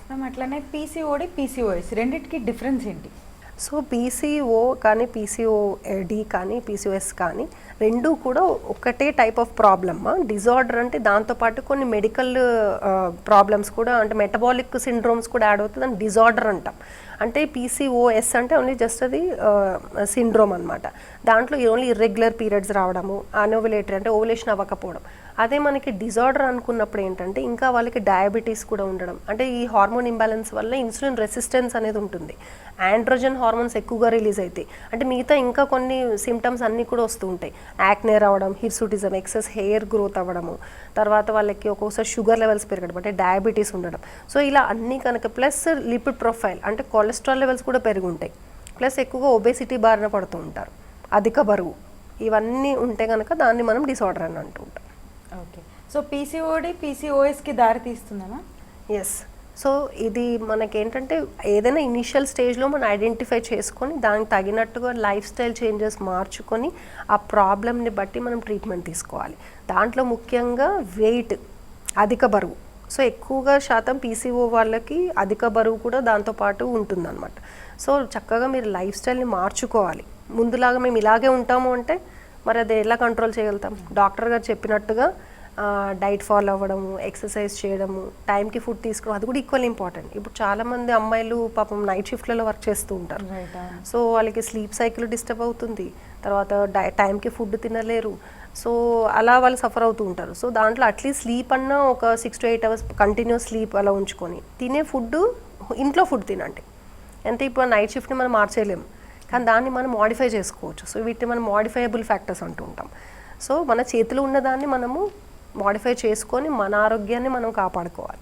Ma'am అట్లనే PCOD, PCOS రెండిటికి difference ఏంటి? సో పీసీఓ కానీ పీసీఓడి కానీ పీసీఓఎస్ కానీ రెండు కూడా ఒకటే టైప్ ఆఫ్ ప్రాబ్లమ్. డిజార్డర్ అంటే దాంతోపాటు కొన్ని మెడికల్ ప్రాబ్లమ్స్ కూడా, అంటే మెటబాలిక్ సిండ్రోమ్స్ కూడా యాడ్ అవుతుంది, దాన్ని డిజార్డర్ అంటాం. అంటే పీసీఓఎస్ అంటే ఓన్లీ జస్ట్ అది సిండ్రోమ్ అనమాట. దాంట్లో ఓన్లీ ఇర్రెగ్యులర్ పీరియడ్స్ రావడము, అనోవులేటరీ అంటే ఓవులేషన్ అవ్వకపోవడం. అదే మనకి డిజార్డర్ అనుకున్నప్పుడు ఏంటంటే ఇంకా వాళ్ళకి డయాబెటీస్ కూడా ఉండడం, అంటే ఈ హార్మోన్ ఇంబ్యాలెన్స్ వల్ల ఇన్సులిన్ రెసిస్టెన్స్ అనేది ఉంటుంది, ఆండ్రోజన్ హార్మోన్స్ ఎక్కువగా రిలీజ్ అవుతాయి. అంటే మిగతా ఇంకా కొన్ని సిమ్టమ్స్ అన్నీ కూడా వస్తూ ఉంటాయి, యాక్నే రావడం, హిర్సుటిజం, ఎక్సెస్ హెయిర్ గ్రోత్ అవ్వడము, తర్వాత వాళ్ళకి ఒక్కొక్కసారి షుగర్ లెవెల్స్ పెరగడం, అంటే డయాబెటీస్ ఉండడం. సో ఇలా అన్నీ కనుక ప్లస్ లిపిడ్ ప్రొఫైల్ అంటే కొలెస్ట్రాల్ లెవెల్స్ కూడా పెరిగి ఉంటాయి, ప్లస్ ఎక్కువగా ఒబేసిటీ బారిన పడుతూ ఉంటారు, అధిక బరువు, ఇవన్నీ ఉంటే కనుక దాన్ని మనం డిసార్డర్ అని అంటూ ఉంటాం. ఓకే, సో పీసీఓడి పీసీఓఎస్కి దారి తీస్తుందమ్మా? ఎస్. సో ఇది మనకేంటంటే ఏదైనా ఇనిషియల్ స్టేజ్లో మనం ఐడెంటిఫై చేసుకొని దానికి తగినట్టుగా లైఫ్ స్టైల్ చేంజెస్ మార్చుకొని ఆ ప్రాబ్లమ్ని బట్టి మనం ట్రీట్మెంట్ తీసుకోవాలి. దాంట్లో ముఖ్యంగా వెయిట్, అధిక బరువు. సో ఎక్కువగా శాతం పీసీఓ వాళ్ళకి అధిక బరువు కూడా దాంతోపాటు ఉంటుందన్నమాట. సో చక్కగా మీరు లైఫ్ స్టైల్ని మార్చుకోవాలి. ముందులాగా మేము ఇలాగే ఉంటాము అంటే మరి అది ఎలా కంట్రోల్ చేయగలుగుతాం? డాక్టర్ గారు చెప్పినట్టుగా డైట్ ఫాలో అవ్వడము, ఎక్సర్సైజ్ చేయడము, టైంకి ఫుడ్ తీసుకోవడం, అది కూడా ఈక్వల్ ఇంపార్టెంట్. ఇప్పుడు చాలామంది అమ్మాయిలు పాపం నైట్ షిఫ్ట్లలో వర్క్ చేస్తూ ఉంటారు. సో వాళ్ళకి స్లీప్ సైకిల్ డిస్టర్బ్ అవుతుంది, తర్వాత టైంకి ఫుడ్ తినలేరు. సో అలా వాళ్ళు సఫర్ అవుతూ ఉంటారు. సో దాంట్లో అట్లీస్ట్ స్లీప్ అన్నా ఒక 6 to 8 hours కంటిన్యూస్ స్లీప్ అలా ఉంచుకొని, తినే ఫుడ్ ఇంట్లో ఫుడ్ తినండి. అంటే ఇప్పుడు నైట్ షిఫ్ట్ని మనం మార్చేయలేము, కానీ దాన్ని మనం మోడిఫై చేసుకోవచ్చు. సో వీటిని మనం మోడిఫైయబుల్ ఫ్యాక్టర్స్ అంటూ ఉంటాం. సో మన చేతిలో ఉన్నదాన్ని మనము మోడిఫై చేసుకొని మన ఆరోగ్యాన్ని మనం కాపాడుకోవాలి.